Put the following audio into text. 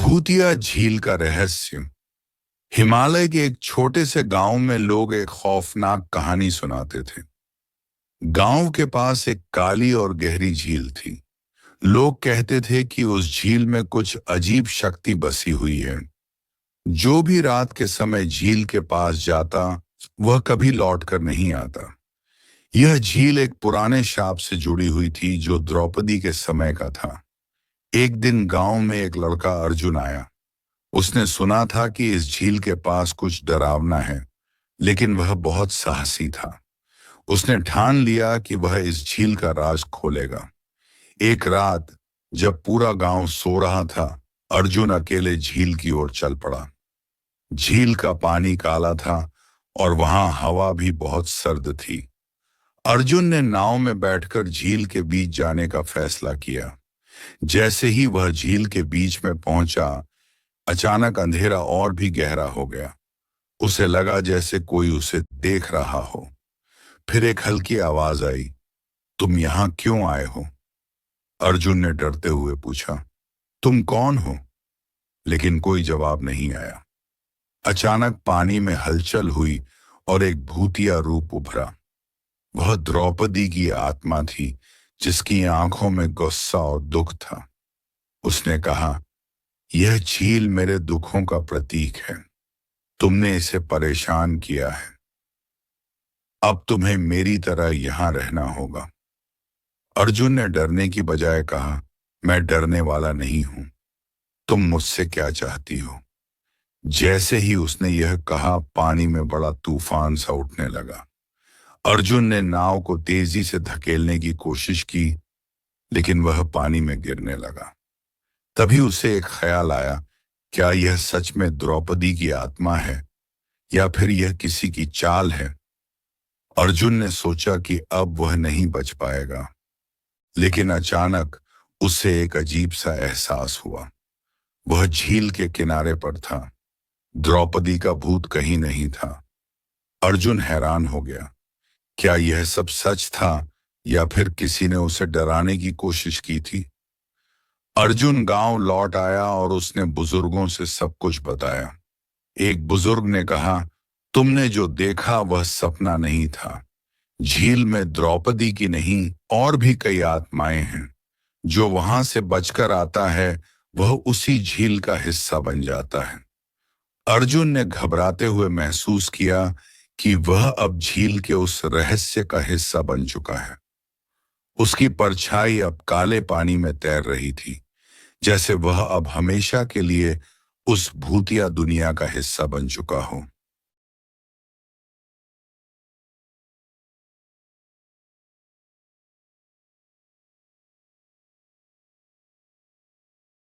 भूतिया झील का रहस्य। हिमालय के एक छोटे से गांव में लोग एक खौफनाक कहानी सुनाते थे। गांव के पास एक काली और गहरी झील थी। लोग कहते थे कि उस झील में कुछ अजीब शक्ति बसी हुई है। जो भी रात के समय झील के पास जाता वह कभी लौटकर नहीं आता। यह झील एक पुराने शाप से जुड़ी हुई थी जो द्रौपदी के समय का था। एक दिन गांव में एक लड़का अर्जुन आया। उसने सुना था कि इस झील के पास कुछ डरावना है, लेकिन वह बहुत साहसी था। उसने ठान लिया कि वह इस झील का राज खोलेगा। एक रात जब पूरा गांव सो रहा था, अर्जुन अकेले झील की ओर चल पड़ा। झील का पानी काला था और वहां हवा भी बहुत सर्द थी। अर्जुन ने नाव में बैठकर झील के बीच जाने का फैसला किया। जैसे ही वह झील के बीच में पहुंचा, अचानक अंधेरा और भी गहरा हो गया। उसे लगा जैसे कोई उसे देख रहा हो। फिर एक हल्की आवाज आई, तुम यहां क्यों आए हो? अर्जुन ने डरते हुए पूछा, तुम कौन हो? लेकिन कोई जवाब नहीं आया। अचानक पानी में हलचल हुई और एक भूतिया रूप उभरा। वह द्रौपदी की आत्मा थी, जिसकी आंखों में गुस्सा और दुख था। उसने कहा, यह झील मेरे दुखों का प्रतीक है। तुमने इसे परेशान किया है। अब तुम्हें मेरी तरह यहां रहना होगा। अर्जुन ने डरने की बजाय कहा, मैं डरने वाला नहीं हूं। तुम मुझसे क्या चाहती हो? जैसे ही उसने यह कहा, पानी में बड़ा तूफान सा उठने लगा। अर्जुन ने नाव को तेजी से धकेलने की कोशिश की, लेकिन वह पानी में गिरने लगा। तभी उसे एक ख्याल आया, क्या यह सच में द्रौपदी की आत्मा है या फिर यह किसी की चाल है? अर्जुन ने सोचा कि अब वह नहीं बच पाएगा, लेकिन अचानक उसे एक अजीब सा एहसास हुआ। वह झील के किनारे पर था। द्रौपदी का भूत कहीं नहीं था। अर्जुन हैरान हो गया। क्या यह सब सच था या फिर किसी ने उसे डराने की कोशिश की थी? अर्जुन गांव लौट आया और उसने बुजुर्गों से सब कुछ बताया। एक बुजुर्ग ने कहा, तुमने जो देखा वह सपना नहीं था। झील में द्रौपदी की नहीं और भी कई आत्माएं हैं। जो वहां से बचकर आता है वह उसी झील का हिस्सा बन जाता है। अर्जुन ने घबराते हुए महसूस किया कि वह अब झील के उस रहस्य का हिस्सा बन चुका है। उसकी परछाई अब काले पानी में तैर रही थी, जैसे वह अब हमेशा के लिए उस भूतिया दुनिया का हिस्सा बन चुका हो।